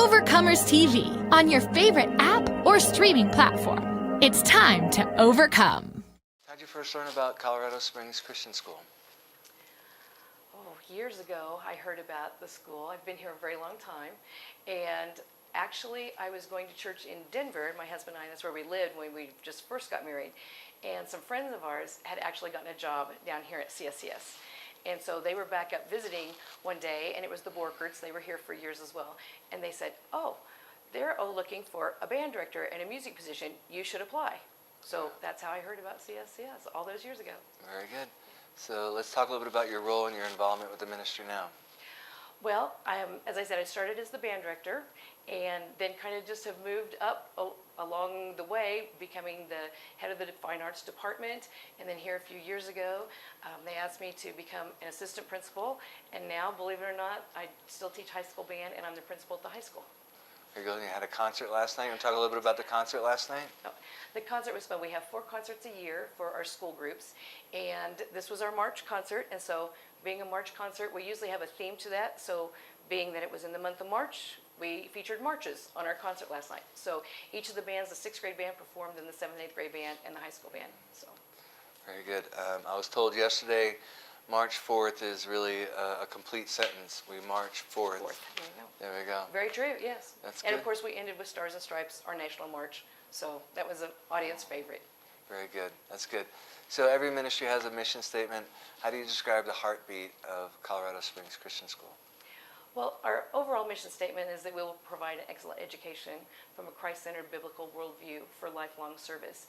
Overcomers TV on your favorite app or streaming platform. It's time to overcome. How did you first learn about Colorado Springs Christian School? Years ago, I heard about the school. I've been here a very long time. And actually, I was going to church in Denver. My husband and I, that's where we lived when we just first got married. And some friends of ours had actually gotten a job down here at CSCS. And so they were back up visiting one day, and it was the Borkerts. They were here for years as well. And they said, they're looking for a band director and a music position. You should apply. So that's how I heard about CSCS all those years ago. Very good. So let's talk a little bit about your role and your involvement with the ministry now. Well, as I said, I started as the band director and then kind of just have moved up along the way, becoming the head of the fine arts department. And then here a few years ago, they asked me to become an assistant principal. And now, believe it or not, I still teach high school band, and I'm the principal at the high school. You had a concert last night. You want to talk a little bit about the concert last night? The concert was fun. We have 4 concerts a year for our school groups, and this was our March concert. And so, being a March concert, we usually have a theme to that. So, being that it was in the month of March, we featured marches on our concert last night. So, each of the bands, the 6th grade band performed, and the 7th and 8th grade band, and the high school band. So, very good. I was told yesterday, March 4th is really a complete sentence. We march forth. There you go. There we go. Very true, yes. That's and good. Of course, we ended with Stars and Stripes, our national march. So that was an audience favorite. Very good. That's good. So every ministry has a mission statement. How do you describe the heartbeat of Colorado Springs Christian School? Well, our overall mission statement is that we will provide an excellent education from a Christ-centered biblical worldview for lifelong service.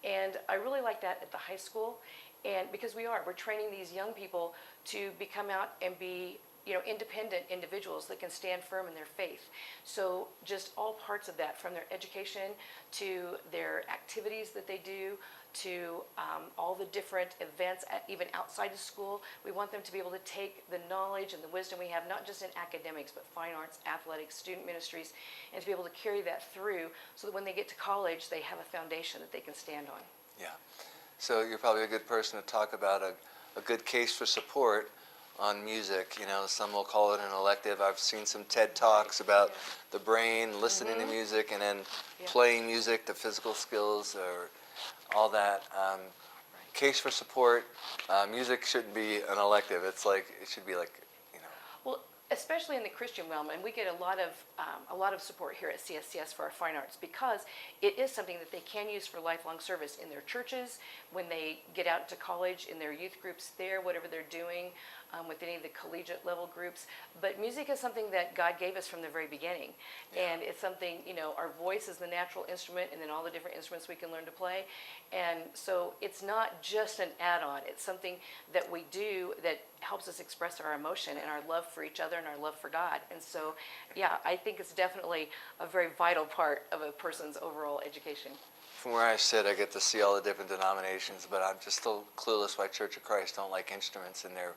And I really like that at the high school, and because we're training these young people to become out and be independent individuals that can stand firm in their faith. So just all parts of that, from their education to their activities that they do, to all the different events, even outside of school. We want them to be able to take the knowledge and the wisdom we have, not just in academics, but fine arts, athletics, student ministries, and to be able to carry that through so that when they get to college, they have a foundation that they can stand on. Yeah. So you're probably a good person to talk about a good case for support on music. Some will call it an elective. I've seen some TED Talks about the brain, listening to music, and then playing music, the physical skills, or all that. Case for support. Music shouldn't be an elective. It should be like. Well, especially in the Christian realm, and we get a lot of support here at CSCS for our fine arts, because it is something that they can use for lifelong service in their churches, when they get out to college, in their youth groups there, whatever they're doing, with any of the collegiate level groups. But music is something that God gave us from the very beginning. And it's something, our voice is the natural instrument, and then all the different instruments we can learn to play. And so it's not just an add-on. It's something that we do that helps us express our emotion and our love for each other and our love for God. And so, I think it's definitely a very vital part of a person's overall education. From where I sit, I get to see all the different denominations, but I'm just still clueless why Church of Christ don't like instruments in their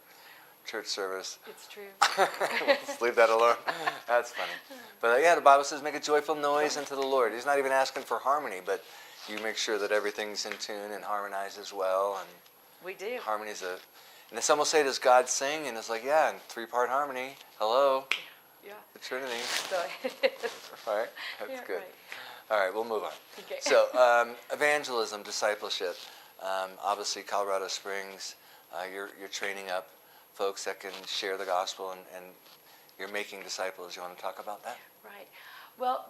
church service. It's true. Let's leave that alone. That's funny. But the Bible says make a joyful noise unto the Lord. He's not even asking for harmony, but you make sure that everything's in tune and harmonizes well. And we do. Harmony's and then some will say, does God sing? And it's like, in 3-part harmony. Hello. Yeah. The Trinity. So All right. That's good. Right. All right, we'll move on. Okay. So evangelism, discipleship. Obviously, Colorado Springs, you're training up folks that can share the gospel, and you're making disciples. You want to talk about that? Right. Well,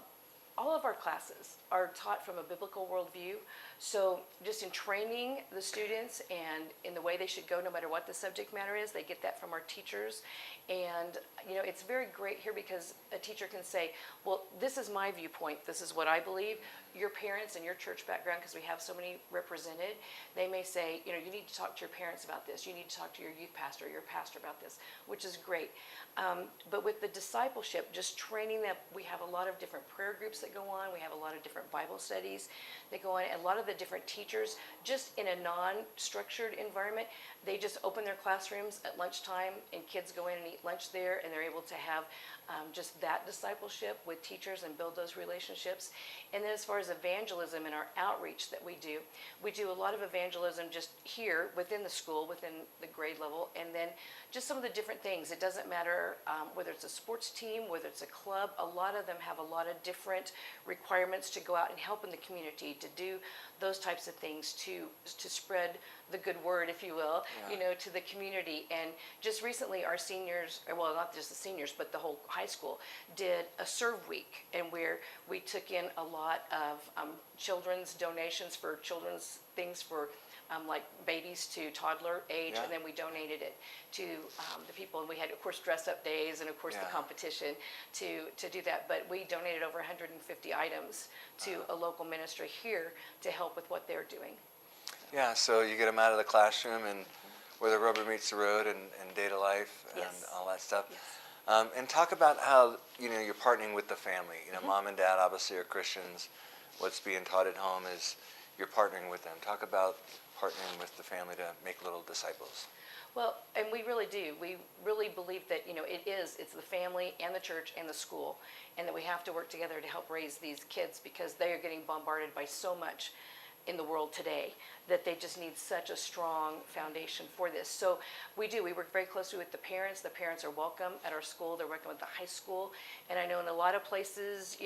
all of our classes are taught from a biblical worldview. So just in training the students and in the way they should go, no matter what the subject matter is, they get that from our teachers. And, it's very great here because a teacher can say, well, this is my viewpoint. This is what I believe. Your parents and your church background, because we have so many represented, they may say, you need to talk to your parents about this. You need to talk to your youth pastor, your pastor about this, which is great. But with the discipleship, just training them, we have a lot of different prayer groups that go on. We have a lot of different Bible studies that go on. And a lot of the different teachers, just in a non-structured environment, they just open their classrooms at lunchtime and kids go in and eat lunch there, and they're able to have just that discipleship with teachers and build those relationships. And then as far as evangelism and our outreach that we do a lot of evangelism just here within the school, within the grade level, and then just some of the different things. It doesn't matter whether it's a sports team, whether it's a club. A lot of them have a lot of different requirements to go out and help in the community, to do those types of things, to spread the good word, if you will, to the community. And just recently our seniors, well, not just the seniors, but the whole high school did a serve week, and where we took in a lot of children's donations for children's things for like babies to toddler age, and then we donated it to the people. And we had, of course, dress-up days and, of course, the competition to do that. But we donated over 150 items to a local ministry here to help with what they're doing. Yeah, so you get them out of the classroom and where the rubber meets the road and data life and all that stuff. Yes. And talk about how, you're partnering with the family. Mom and dad obviously are Christians. What's being taught at home is you're partnering with them. Talk about partnering with the family to make little disciples. Well, and we really do. We really believe that, it's the family and the church and the school, and that we have to work together to help raise these kids, because they are getting bombarded by so much in the world today that they just need such a strong foundation for this. So we do. We work very closely with the parents. The parents are welcome at our school. They're welcome at the high school. And I know in a lot of places,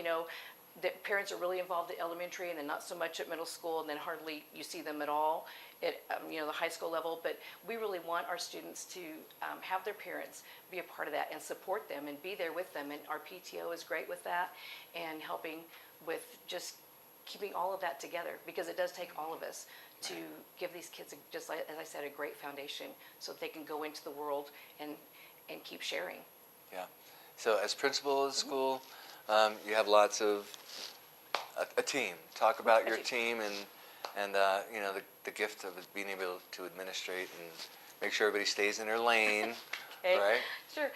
the parents are really involved at elementary and then not so much at middle school, and then hardly you see them at all at the high school level. But we really want our students to have their parents be a part of that and support them and be there with them. And our PTO is great with that and helping with just keeping all of that together, because it does take all of us to give these kids, just like, as I said, a great foundation so that they can go into the world and keep sharing. Yeah. So as principal of the school, you have lots of a team. Talk about your team and the gift of being able to administrate and make sure everybody stays in their lane. Okay. Right? Sure.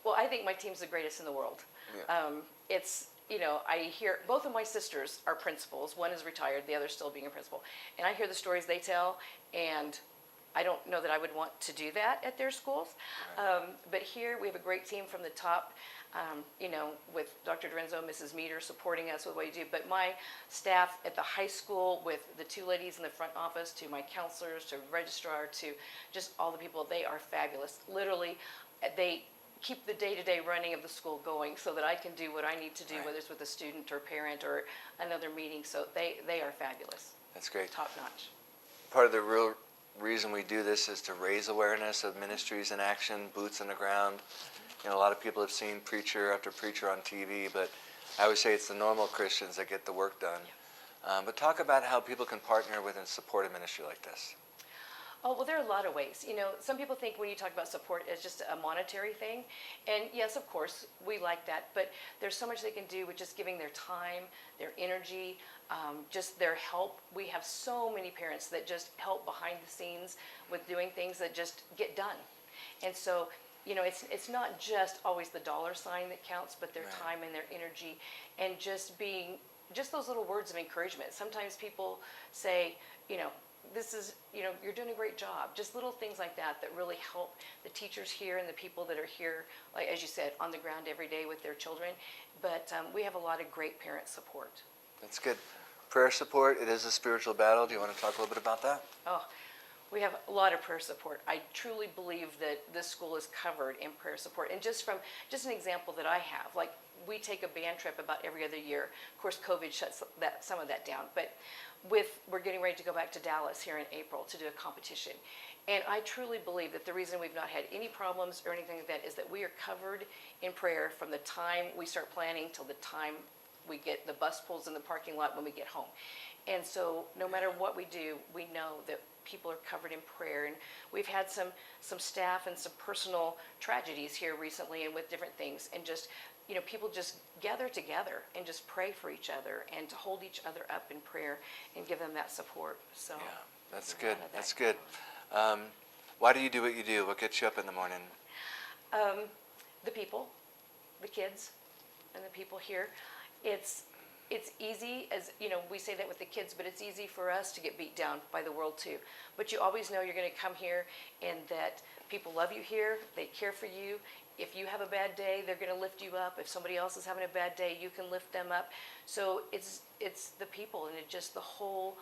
Well, I think my team's the greatest in the world. Yeah. It's, I hear both of my sisters are principals. One is retired, the other's still being a principal. And I hear the stories they tell, and I don't know that I would want to do that at their schools. Right. But here we have a great team from the top, with Dr. Dorenzo, Mrs. Meter supporting us with what you do. But my staff at the high school, with the two ladies in the front office, to my counselors, to registrar, to just all the people, they are fabulous. Literally, they keep the day-to-day running of the school going so that I can do what I need to do, whether it's with a student or parent or another meeting. So they are fabulous. That's great. Top notch. Part of the real reason we do this is to raise awareness of ministries in action, boots on the ground. A lot of people have seen preacher after preacher on TV, but I always say it's the normal Christians that get the work done. Yeah. But talk about how people can partner with and support a ministry like this. Oh, well, there are a lot of ways. Some people think when you talk about support, it's just a monetary thing. And yes, of course, we like that. But there's so much they can do with just giving their time, their energy, just their help. We have so many parents that just help behind the scenes with doing things that just get done. And so, it's not just always the dollar sign that counts, but their time and their energy, and just those little words of encouragement. Sometimes people say, this is, you're doing a great job. Just little things like that really help the teachers here and the people that are here, like, as you said, on the ground every day with their children. But we have a lot of great parent support. That's good. Prayer support, it is a spiritual battle. Do you want to talk a little bit about that? Oh, we have a lot of prayer support. I truly believe that this school is covered in prayer support. And just an example that I have, like, we take a band trip about every other year. Of course, COVID shuts some of that down. But we're getting ready to go back to Dallas here in April to do a competition. And I truly believe that the reason we've not had any problems or anything like that is that we are covered in prayer from the time we start planning till the time we get the bus pulls in the parking lot when we get home. And so no matter what we do, we know that people are covered in prayer. And we've had some staff and some personal tragedies here recently and with different things. And just, people just gather together and just pray for each other and to hold each other up in prayer and give them that support. So yeah, that's good. That's good. Why do you do what you do? What gets you up in the morning? The people, the kids, and the people here. it's easy, as you know, we say that with the kids, but it's easy for us to get beat down by the world too. But you always know you're going to come here and that people love you here, they care for you. If you have a bad day, they're going to lift you up. If somebody else is having a bad day, you can lift them up. So it's the people and it's just the whole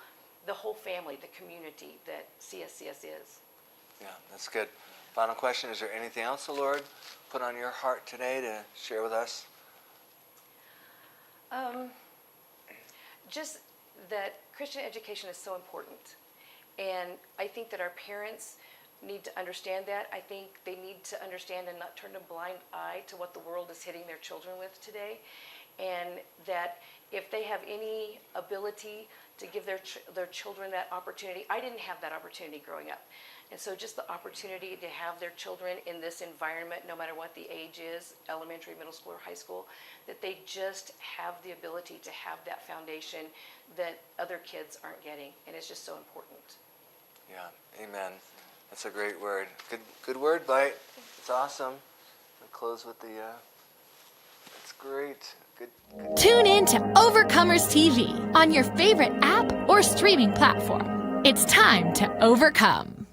family, the community that CSCS is. Yeah, that's good. Final question, is there anything else the Lord put on your heart today to share with us? Just that Christian education is so important. And I think that our parents need to understand that. I think they need to understand and not turn a blind eye to what the world is hitting their children with today. And that if they have any ability to give their children that opportunity, I didn't have that opportunity growing up. And so just the opportunity to have their children in this environment, no matter what the age is, elementary, middle school, or high school, that they just have the ability to have that foundation that other kids aren't getting. And it's just so important. Yeah, amen. That's a great word. Good word, Bite. It's awesome. We'll close with the, that's great. Good. Tune in to Overcomers TV on your favorite app or streaming platform. It's time to overcome.